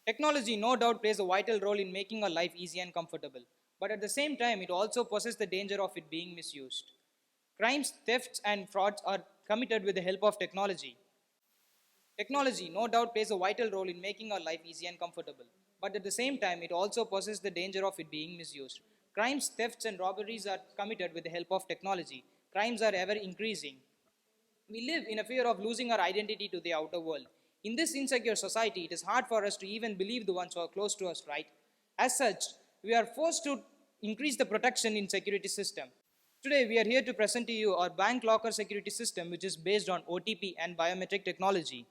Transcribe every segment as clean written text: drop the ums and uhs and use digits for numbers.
Technology, no doubt, plays a vital role in making our life easy and comfortable, but at the same time, it also poses the danger of it being misused. Crimes, thefts, and frauds are committed with the help of technology. Technology, no doubt, plays a vital role in making our life easy and comfortable, but at the same time, it also poses the danger of it being misused. Crimes, thefts, and robberies are committed with the help of technology. Crimes are ever increasing. We live in a fear of losing our identity to the outer world. In this insecure society, it is hard for us to even believe the ones who are close to us, right? As such, we are forced to increase the protection in security system. Today, we are here to present to you our bank locker security system, which is based on OTP and biometric technology.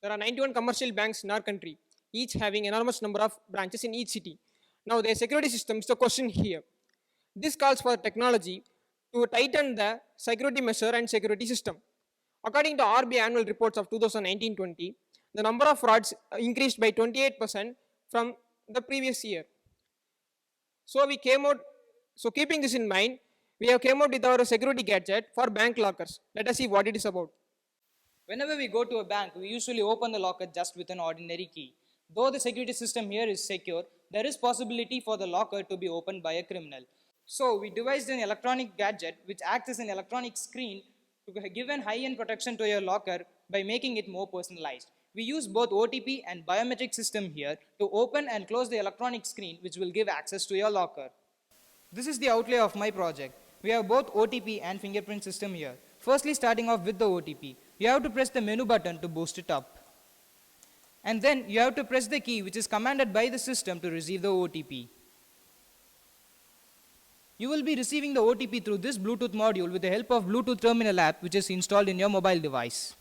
There are 91 commercial banks in our country, each having enormous number of branches in each city. Now, their security system is the question here. This calls for technology to tighten the security measure and security system. According to RBI annual reports of 2019-20, the number of frauds increased by 28% from the previous year. So we came out. So keeping this in mind, we have came out with our security gadget for bank lockers. Let us see what it is about. Whenever we go to a bank, we usually open the locker just with an ordinary key. Though the security system here is secure, there is possibility for the locker to be opened by a criminal. So we devised an electronic gadget which acts as an electronic screen to give an high-end protection to your locker by making it more personalized. We use both OTP and biometric system here to open and close the electronic screen which will give access to your locker. This is the outlay of my project. We have both OTP and fingerprint system here. Firstly, starting off with the OTP, you have to press the menu button to boost it up. And then you have to press the key which is commanded by the system to receive the OTP. You will be receiving the OTP through this Bluetooth module with the help of Bluetooth Terminal app which is installed in your mobile device.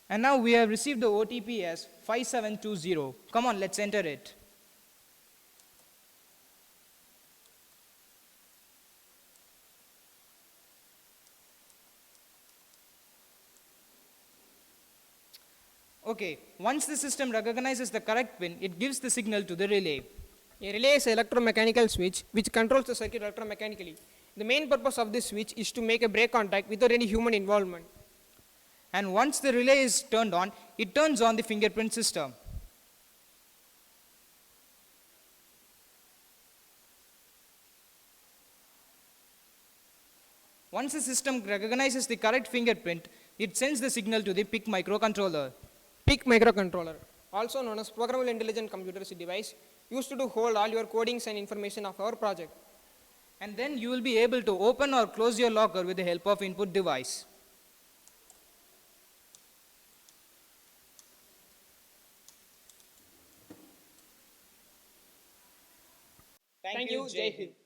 And now we have received the OTP as 5720. Come on, let's enter it. Okay, once the system recognizes the correct pin, it gives the signal to the relay. A relay is an electromechanical switch which controls the circuit electromechanically. The main purpose of this switch is to make a break contact without any human involvement. And once the relay is turned on, it turns on the fingerprint system. Once the system recognizes the correct fingerprint, it sends the signal to the PIC microcontroller. PIC microcontroller, also known as Programmable Intelligent Computer, is a device used to hold all your codings and information of our project. And then you will be able to open or close your locker with the help of input device. Thank you, Jai Hind.